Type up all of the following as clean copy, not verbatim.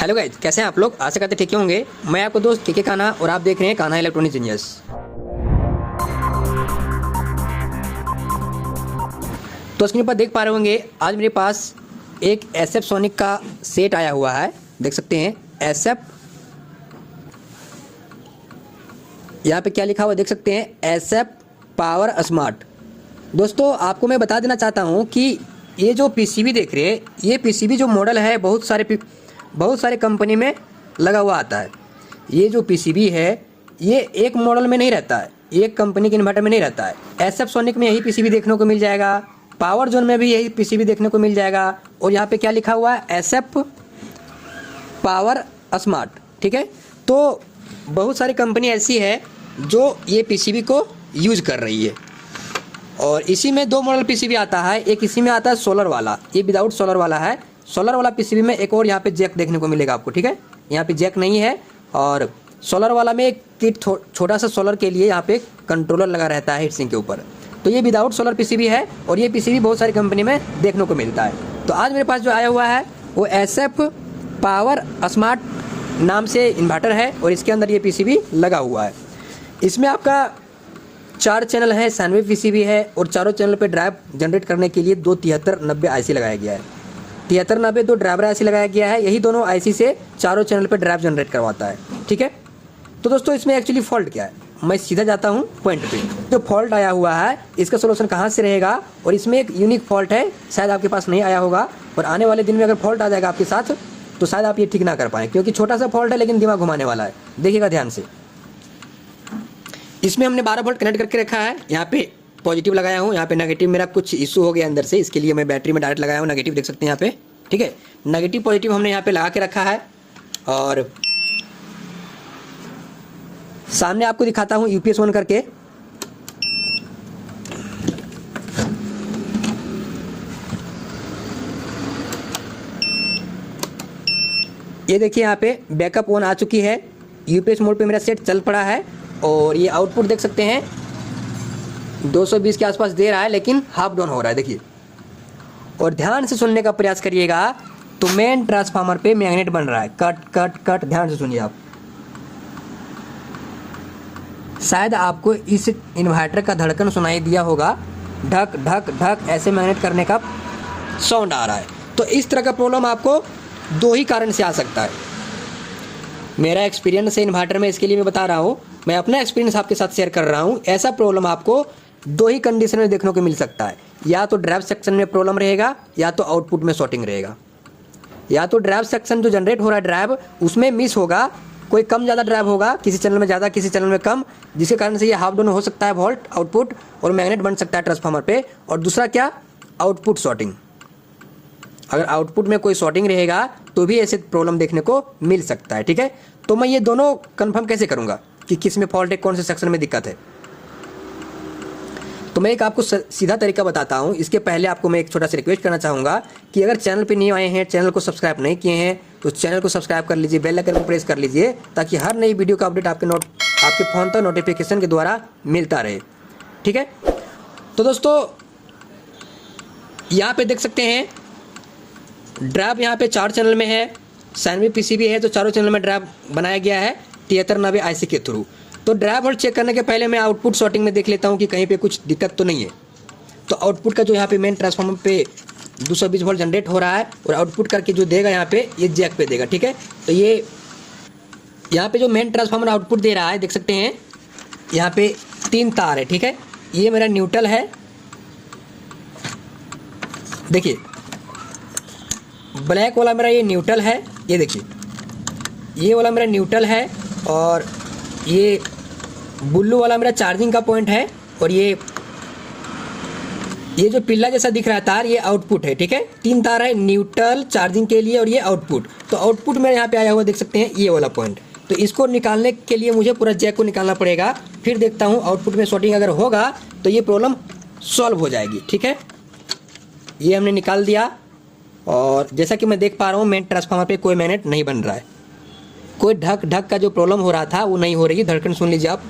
Hello guys, कैसे हैं आप लोग? आशा करते ठीक ही होंगे। मैं आपको दोस्त के कान्हा और आप देख रहे हैं कान्हा इलेक्ट्रॉनिक्स इंजीनियर्स। तो स्क्रीन पर देख पा रहे होंगे, आज मेरे पास एक एसएफ सोनिक का सेट आया हुआ है। देख सकते हैं एसएफ, यहाँ पे क्या लिखा हुआ देख सकते हैं, एसएफ पावर स्मार्ट। दोस्तों आपको मैं बता देना चाहता हूँ कि ये जो पीसीबी देख रहे हैं, ये पीसीबी जो मॉडल है बहुत सारे कंपनी में लगा हुआ आता है। ये जो पीसीबी है ये एक मॉडल में नहीं रहता है, एक कंपनी के इन्वर्टर में नहीं रहता है। एसएफ सोनिक में यही पीसीबी देखने को मिल जाएगा, पावर जोन में भी यही पीसीबी देखने को मिल जाएगा। और यहाँ पे क्या लिखा हुआ है, एसएफ पावर स्मार्ट। ठीक है, तो बहुत सारी कंपनी ऐसी है जो ये पीसीबी को यूज कर रही है। और इसी में दो मॉडल पीसीबी आता है, एक इसी में आता है सोलर वाला, ये विदाउट सोलर वाला है। सोलर वाला पीसीबी में एक और यहाँ पे जैक देखने को मिलेगा आपको। ठीक है, यहाँ पे जैक नहीं है। और सोलर वाला में एक किट छोटा सा सोलर के लिए यहाँ पे कंट्रोलर लगा रहता है हीट सिंक के ऊपर। तो ये विदाउट सोलर पीसीबी है और ये पीसीबी बहुत सारी कंपनी में देखने को मिलता है। तो आज मेरे पास जो आया हुआ है वो एसएफ पावर स्मार्ट नाम से इन्वर्टर है और इसके अंदर ये पीसीबी लगा हुआ है। इसमें आपका 4 चैनल है, 96 पीसीबी है और चारों चैनल पे ड्राइव जनरेट करने के लिए दो 7390 आईसी लगाया गया है। 7390 दो ड्राइवर आईसी लगाया गया है, यही दोनों आईसी से चारों चैनल पे ड्राइव जनरेट करवाता है। ठीक है, तो दोस्तों इसमें एक्चुअली फॉल्ट क्या है, मैं सीधा जाता हूँ पॉइंट पे। जो फॉल्ट आया हुआ है इसका सोल्यूशन कहाँ से रहेगा, और इसमें एक यूनिक फॉल्ट है, शायद आपके पास नहीं आया होगा और आने वाले दिन में अगर फॉल्ट आ जाएगा आपके साथ तो शायद आप ये ठीक ना कर पाएँ, क्योंकि छोटा सा फॉल्ट है लेकिन दिमाग घुमाने वाला है। देखिएगा ध्यान से, इसमें हमने 12 वोल्ट कनेक्ट करके रखा है। यहाँ पे पॉजिटिव लगाया हूँ, यहाँ पे नेगेटिव मेरा कुछ इशू हो गया अंदर से, इसके लिए मैं बैटरी में डायरेक्ट लगाया हूँ। नेगेटिव देख सकते हैं यहाँ पे। ठीक है, नेगेटिव पॉजिटिव हमने यहाँ पे लगा के रखा है। और सामने आपको दिखाता हूँ यूपीएस ऑन करके। ये देखिए यहाँ पे बैकअप ऑन आ चुकी है, यूपीएस मोड पे मेरा सेट चल पड़ा है। और ये आउटपुट देख सकते हैं 220 के आसपास दे रहा है, लेकिन हाफ डाउन हो रहा है। देखिए, और ध्यान से सुनने का प्रयास करिएगा तो मेन ट्रांसफार्मर पे मैग्नेट बन रहा है। कट कट कट, ध्यान से सुनिए आप। शायद आपको इस इन्वर्टर का धड़कन सुनाई दिया होगा, ढक ढक ढक ऐसे मैग्नेट करने का साउंड आ रहा है। तो इस तरह का प्रॉब्लम आपको दो ही कारण से आ सकता है। मेरा एक्सपीरियंस है इन्वर्टर में, इसके लिए मैं बता रहा हूँ, मैं अपना एक्सपीरियंस आपके साथ शेयर कर रहा हूँ। ऐसा प्रॉब्लम आपको दो ही कंडीशन में देखने को मिल सकता है, या तो ड्राइव सेक्शन में प्रॉब्लम रहेगा या तो आउटपुट में शॉर्टिंग रहेगा। या तो ड्राइव सेक्शन जो जनरेट हो रहा है ड्राइव उसमें मिस होगा, कोई कम ज़्यादा ड्राइव होगा, किसी चैनल में ज़्यादा किसी चैनल में कम, जिसके कारण से ये हाफ डाउन हो सकता है वोल्ट आउटपुट और मैग्नेट बन सकता है ट्रांसफार्मर पे। और दूसरा क्या, आउटपुट शॉर्टिंग। अगर आउटपुट में कोई शॉर्टिंग रहेगा तो भी ऐसे प्रॉब्लम देखने को मिल सकता है। ठीक है, तो मैं ये दोनों कंफर्म कैसे करूँगा कि किस में फॉल्ट है, कौन से सेक्शन में दिक्कत है। तो मैं एक आपको सीधा तरीका बताता हूँ। इसके पहले आपको मैं एक छोटा सा रिक्वेस्ट करना चाहूँगा कि अगर चैनल पे नहीं आए हैं, चैनल को सब्सक्राइब नहीं किए हैं, तो चैनल को सब्सक्राइब कर लीजिए, बेल आइकन को प्रेस कर लीजिए, ताकि हर नई वीडियो का अपडेट आपके फ़ोन तक नोटिफिकेशन के द्वारा मिलता रहे। ठीक है, तो दोस्तों यहाँ पे देख सकते हैं ड्राइव यहाँ पे 4 चैनल में है, 96 पीसीबी है, तो चारों चैनल में ड्राइव बनाया गया है 7390 आईसी के थ्रू। तो ड्राइव वोल्ट चेक करने के पहले मैं आउटपुट शॉर्टिंग में देख लेता हूँ कि कहीं पे कुछ दिक्कत तो नहीं है। तो आउटपुट का जो यहाँ पे मेन ट्रांसफार्मर पे 220 वोल्ट जनरेट हो रहा है और आउटपुट करके जो देगा यहाँ पे ये जैक पे देगा। ठीक है, तो ये यहाँ पे जो मेन ट्रांसफार्मर आउटपुट दे रहा है देख सकते हैं, यहाँ पे 3 तार है। ठीक है, ये मेरा न्यूट्रल है, देखिए ब्लैक वाला मेरा ये न्यूट्रल है, ये देखिए ये वाला मेरा न्यूट्रल है, और ये ब्लू वाला मेरा चार्जिंग का पॉइंट है, और ये जो पिल्ला जैसा दिख रहा है तार ये आउटपुट है। ठीक है, 3 तार है, न्यूट्रल चार्जिंग के लिए और ये आउटपुट। तो आउटपुट मेरे यहाँ पे आया हुआ देख सकते हैं ये वाला पॉइंट। तो इसको निकालने के लिए मुझे पूरा जैक को निकालना पड़ेगा, फिर देखता हूँ आउटपुट में शॉर्टिंग अगर होगा तो ये प्रॉब्लम सॉल्व हो जाएगी। ठीक है, ये हमने निकाल दिया और जैसा कि मैं देख पा रहा हूँ मेन ट्रांसफार्मर पे कोई मैग्नेट नहीं बन रहा है, कोई ढक ढक का जो प्रॉब्लम हो रहा था वो नहीं हो रही। धड़कन सुन लीजिए आप,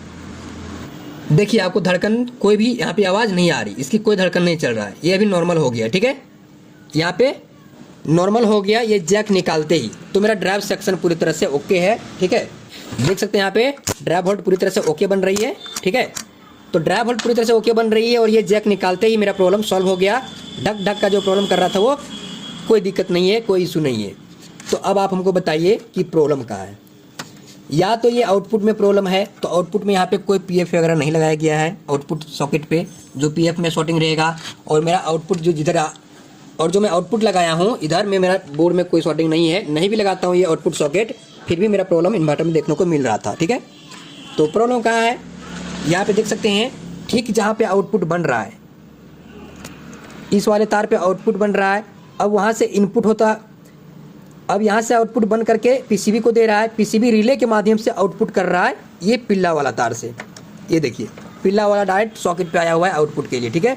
देखिए आपको धड़कन कोई भी यहाँ पे आवाज़ नहीं आ रही, इसकी कोई धड़कन नहीं चल रहा है, ये अभी नॉर्मल हो गया। ठीक है, यहाँ पे नॉर्मल हो गया ये जैक निकालते ही, तो मेरा ड्राइव सेक्शन पूरी तरह से ओके है। ठीक है, देख सकते हैं यहाँ पे ड्राइव होल्ड पूरी तरह से ओके बन रही है। ठीक है, तो ड्राइव होल्ड पूरी तरह से ओके बन रही है और ये जैक निकालते ही मेरा प्रॉब्लम सॉल्व हो गया। ढक ढक का जो प्रॉब्लम कर रहा था वो कोई दिक्कत नहीं है, कोई इशू नहीं है। तो अब आप हमको बताइए कि प्रॉब्लम कहाँ है। या तो ये आउटपुट में प्रॉब्लम है, तो आउटपुट में यहाँ पे कोई पीएफ वगैरह नहीं लगाया गया है आउटपुट सॉकेट पे, जो पीएफ में शॉर्टिंग रहेगा। और मेरा आउटपुट जो जिधर और जो मैं आउटपुट लगाया हूँ इधर में मेरा बोर्ड में कोई शॉर्टिंग नहीं है, नहीं भी लगाता हूँ ये आउटपुट सॉकेट, फिर भी मेरा प्रॉब्लम इन्वर्टर में देखने को मिल रहा था। ठीक है, तो प्रॉब्लम कहाँ है, यहाँ पे देख सकते हैं ठीक जहाँ पे आउटपुट बन रहा है, इस वाले तार पे आउटपुट बन रहा है। अब वहाँ से इनपुट होता, अब यहाँ से आउटपुट बन करके पीसीबी को दे रहा है, पीसीबी रिले के माध्यम से आउटपुट कर रहा है ये पिल्ला वाला तार से। ये देखिए पिल्ला वाला डायरेक्ट सॉकेट पे आया हुआ है आउटपुट के लिए। ठीक है,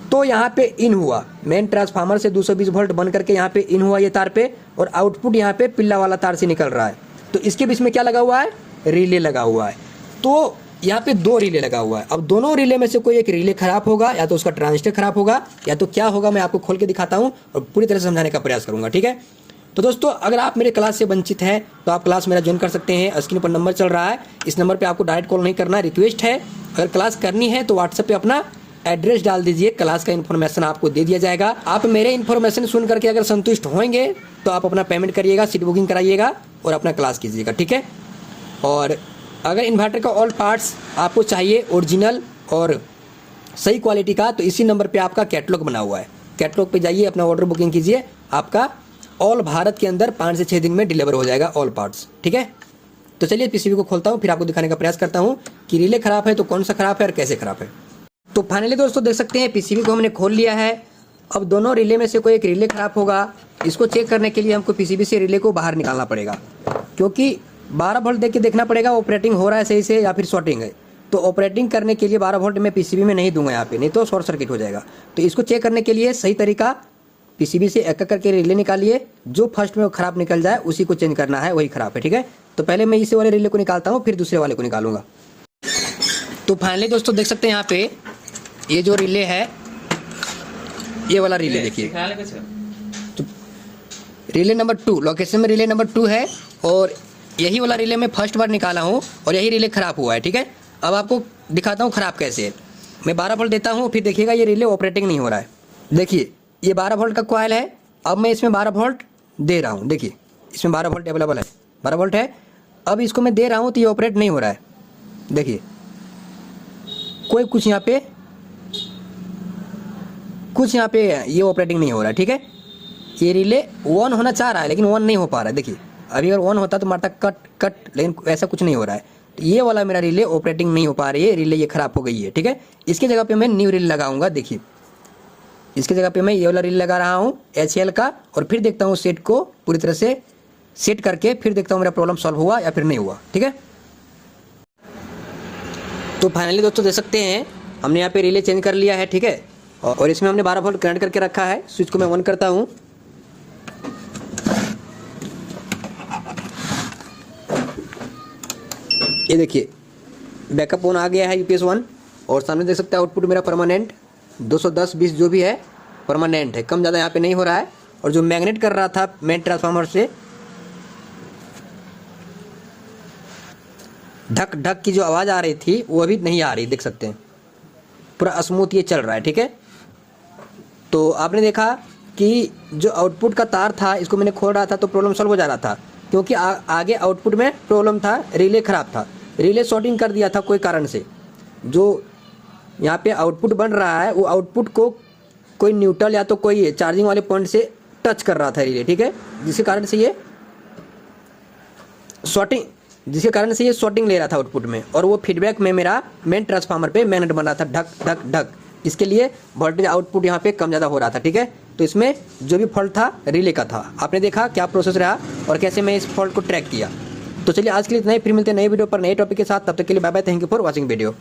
तो यहाँ पे इन हुआ, मेन ट्रांसफार्मर से 220 वोल्ट बन करके यहाँ पे इन हुआ ये तार पे, और आउटपुट यहाँ पे पिल्ला वाला तार से निकल रहा है। तो इसके बीच में क्या लगा हुआ है, रिले लगा हुआ है। तो यहाँ पे 2 रिले लगा हुआ है। अब दोनों रिले में से कोई एक रिले खराब होगा, या तो उसका ट्रांजिस्टर खराब होगा, या तो क्या होगा मैं आपको खोल के दिखाता हूँ और पूरी तरह से समझाने का प्रयास करूंगा। ठीक है, तो दोस्तों अगर आप मेरे क्लास से वंचित हैं तो आप क्लास मेरा ज्वाइन कर सकते हैं। स्क्रीन पर नंबर चल रहा है, इस नंबर पे आपको डायरेक्ट कॉल नहीं करना, रिक्वेस्ट है। अगर क्लास करनी है तो व्हाट्सएप पे अपना एड्रेस डाल दीजिए, क्लास का इन्फॉर्मेशन आपको दे दिया जाएगा। आप मेरे इन्फॉर्मेशन सुन करके अगर संतुष्ट होंगे तो आप अपना पेमेंट करिएगा, सीट बुकिंग कराइएगा और अपना क्लास कीजिएगा। ठीक है, और अगर इन्वर्टर का ऑल पार्ट्स आपको चाहिए ओरिजिनल और सही क्वालिटी का, तो इसी नंबर पे आपका कैटलॉग बना हुआ है, कैटलॉग पे जाइए, अपना ऑर्डर बुकिंग कीजिए, आपका ऑल भारत के अंदर 5 से 6 दिन में डिलीवर हो जाएगा ऑल पार्ट्स। ठीक है, तो चलिए पीसीबी को खोलता हूँ, फिर आपको दिखाने का प्रयास करता हूँ कि रिले खराब है तो कौन सा खराब है और कैसे खराब है। तो फाइनली दोस्तों देख सकते हैं पीसीबी को हमने खोल लिया है। अब दोनों रिले में से कोई एक रिले खराब होगा, इसको चेक करने के लिए हमको पीसीबी से रिले को बाहर निकालना पड़ेगा, क्योंकि 12 वोल्ट देख के देखना पड़ेगा ऑपरेटिंग हो रहा है सही से या फिर शॉर्टिंग है। तो ऑपरेटिंग करने के लिए 12 वोल्ट मैं पीसीबी में नहीं दूंगा यहाँ पे, नहीं तो शॉर्ट सर्किट हो जाएगा। तो इसको चेक करने के लिए सही तरीका, पीसीबी से एक करके रिले निकालिए, जो फर्स्ट में खराब निकल जाए उसी को चेंज करना है, वही खराब है। ठीक है, तो पहले मैं इसी वाले रिले को निकालता हूँ, फिर दूसरे वाले को निकालूंगा। तो फाइनली दोस्तों देख सकते हैं यहाँ पे ये जो रिले है, ये वाला रिले देखिए, तो रिले नंबर 2 लोकेशन में रिले नंबर 2 है, और यही वाला रिले मैं फर्स्ट बार निकाला हूँ और यही रिले खराब हुआ है। ठीक है, अब आपको दिखाता हूँ खराब कैसे है। मैं 12 वोल्ट देता हूँ, फिर देखिएगा ये रिले ऑपरेटिंग नहीं हो रहा है। देखिए ये 12 वोल्ट का कॉइल है, अब मैं इसमें 12 वोल्ट दे रहा हूँ, देखिए इसमें 12 वोल्ट अवेलेबल है, 12 वोल्ट है। अब इसको मैं दे रहा हूँ तो ये ऑपरेट नहीं हो रहा है। देखिए कोई कुछ यहाँ पे ये ऑपरेटिंग नहीं हो रहा है। ठीक है, ये रिले ऑन होना चाह रहा है लेकिन ऑन नहीं हो पा रहा है। देखिए अभी अगर ऑन होता तो मारता कट कट, लेकिन ऐसा कुछ नहीं हो रहा है। तो ये वाला मेरा रिले ऑपरेटिंग नहीं हो पा रही है, रिले ये खराब हो गई है। ठीक है, इसकी जगह पे मैं न्यू रिले लगाऊंगा। देखिए इसकी जगह पे मैं ये वाला रिले लगा रहा हूँ HL का, और फिर देखता हूँ सेट को पूरी तरह से सेट करके, फिर देखता हूँ मेरा प्रॉब्लम सॉल्व हुआ या फिर नहीं हुआ। ठीक है, तो फाइनली दोस्तों देख सकते हैं हमने यहाँ पे रिले चेंज कर लिया है। ठीक है, और इसमें हमने 12 वोल्ट कनेक्ट करके रखा है। स्विच को मैं ऑन करता हूँ, ये देखिए बैकअप ऑन आ गया है UPS 1, और सामने देख सकते हैं आउटपुट मेरा परमानेंट 210-20 जो भी है परमानेंट है, कम ज़्यादा यहाँ पे नहीं हो रहा है। और जो मैग्नेट कर रहा था मेन ट्रांसफार्मर से ढक ढक की जो आवाज़ आ रही थी वो अभी नहीं आ रही, देख सकते हैं पूरा स्मूथ ये चल रहा है। ठीक है, तो आपने देखा कि जो आउटपुट का तार था इसको मैंने खोल रहा था तो प्रॉब्लम सॉल्व हो जा रहा था, क्योंकि आगे आउटपुट में प्रॉब्लम था, रिले ख़राब था, रिले शॉर्टिंग कर दिया था कोई कारण से। जो यहाँ पे आउटपुट बन रहा है वो आउटपुट को कोई न्यूट्रल या तो कोई चार्जिंग वाले पॉइंट से टच कर रहा था रिले। ठीक है, जिसके कारण से ये शॉर्टिंग ले रहा था आउटपुट में, और वो फीडबैक में मेरा मेन ट्रांसफार्मर पे मैग्नेट बन रहा था ढक ढक ढक। इसके लिए वोल्टेज आउटपुट यहाँ पे कम ज़्यादा हो रहा था। ठीक है, तो इसमें जो भी फॉल्ट था रिले का था। आपने देखा क्या प्रोसेस रहा और कैसे मैं इस फॉल्ट को ट्रैक किया। तो चलिए आज के लिए इतना ही, फिर मिलते हैं नए वीडियो पर नए टॉपिक के साथ। तब तक के लिए bye bye, thank you for watching video.